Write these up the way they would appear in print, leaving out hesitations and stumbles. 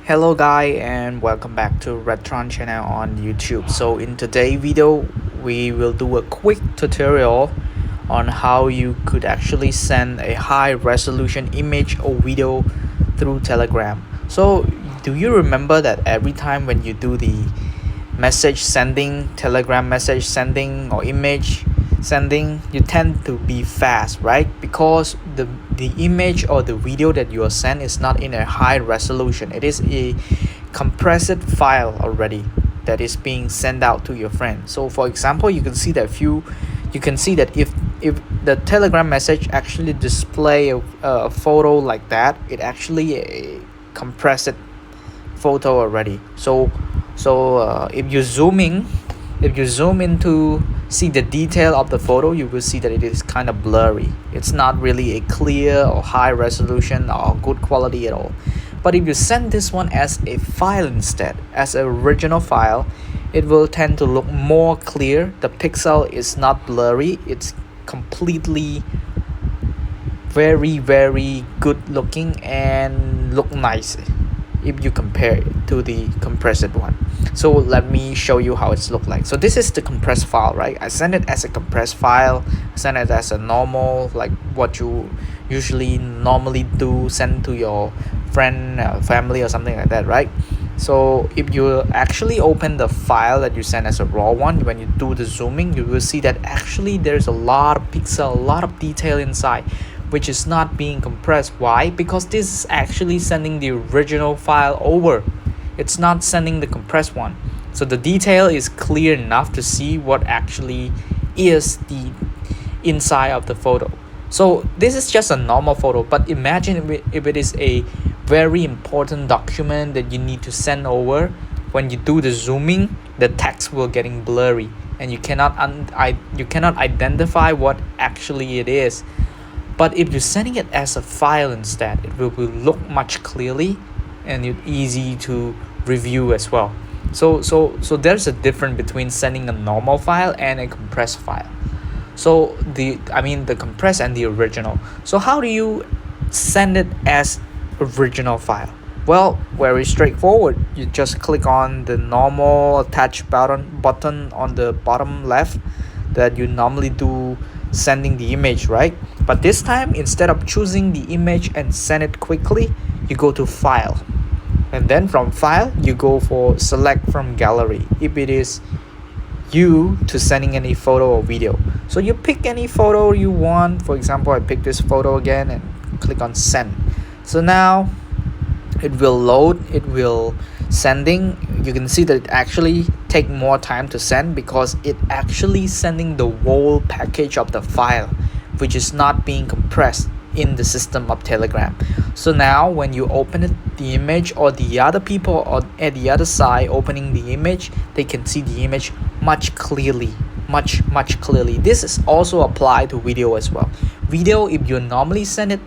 Hello guys and welcome back to Retron channel on YouTube. So in today's video we will do a quick tutorial on how you could actually send a high resolution image or video through Telegram. So do you remember that every time when you do the message sending, Telegram message sending or image sending, you tend to be fast, right? Because the image or the video that you are sent is not in a high resolution. It is a compressed file already that is being sent out to your friend. So for example, you can see that if the Telegram message actually display a photo like that, it actually a compressed photo already. So if you zoom into see the detail of the photo, you will see that it is kind of blurry. It's not really a clear or high resolution or good quality at all. But if you send this one as a file instead, as an original file, it will tend to look more clear. The pixel is not blurry, it's completely very good looking and look nice if you compare it to the compressed one. So let me show you how it's look like. So this is the compressed file, right? I send it as a compressed file, send it as a normal, like what you normally do, send to your friend, family or something like that, right? So if you actually open the file that you send as a raw one, when you do the zooming, you will see that actually there's a lot of pixel, a lot of detail inside, which is not being compressed. Why? Because this is actually sending the original file over. It's not sending the compressed one. So the detail is clear enough to see what actually is the inside of the photo. So this is just a normal photo, but imagine if it is a very important document that you need to send over. When you do the zooming, the text will getting blurry and you cannot identify what actually it is. But if you're sending it as a file instead, it will look much clearly and it's easy to review as well. So there's a difference between sending a normal file and a compressed file. So the compressed and the original. So how do you send it as original file? Well, very straightforward. You just click on the normal attach button on the bottom left that you normally do sending the image, right? But this time, instead of choosing the image and send it quickly, you go to file, and then from file you go for select from gallery if it is you to sending any photo or video. So you pick any photo you want. For example, I pick this photo again and click on send. So now it will load, it will sending. You can see that it actually take more time to send because it actually sending the whole package of the file, which is not being compressed in the system of Telegram. So now when you open it, the image, or the other people or at the other side opening the image, they can see the image much clearly. This is also applied to video as well. Video, if you normally send it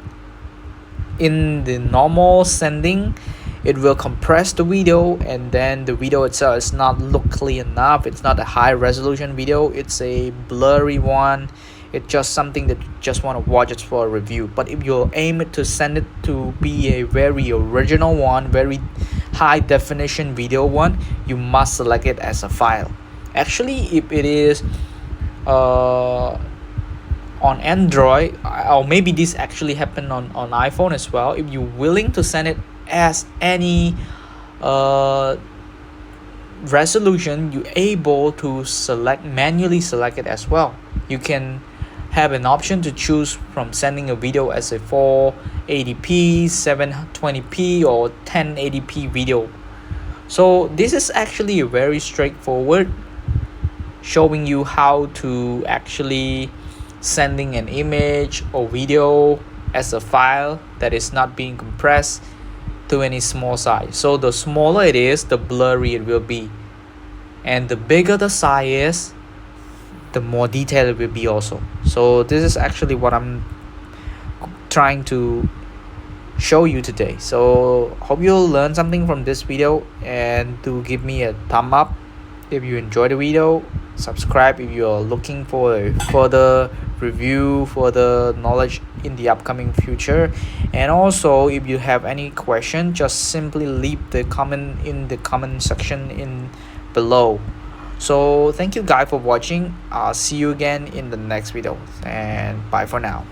in the normal sending, it will compress the video, and then the video itself is not look clear enough. It's not a high resolution video, it's a blurry one. It's just something that you just want to watch it for a review. But if you aim it to send it to be a very original one, very high definition video one, you must select it as a file. Actually, if it is on Android, or maybe this actually happened on iPhone as well, if you're willing to send it as any resolution, you're able to manually select it as well. You can have an option to choose from sending a video as a 480p, 720p or 1080p video. So this is actually very straightforward, showing you how to actually sending an image or video as a file that is not being compressed to any small size. So the smaller it is, the blurry it will be, and the bigger the size is, the more detailed it will be also. So this is actually what I'm trying to show you today. So hope you'll learn something from this video, and do give me a thumb up if you enjoyed the video. Subscribe if you're looking for a further review for the knowledge in the upcoming future. And also, if you have any question, just simply leave the comment in the comment section in below. So thank you guys for watching. I'll see you again in the next video, and bye for now.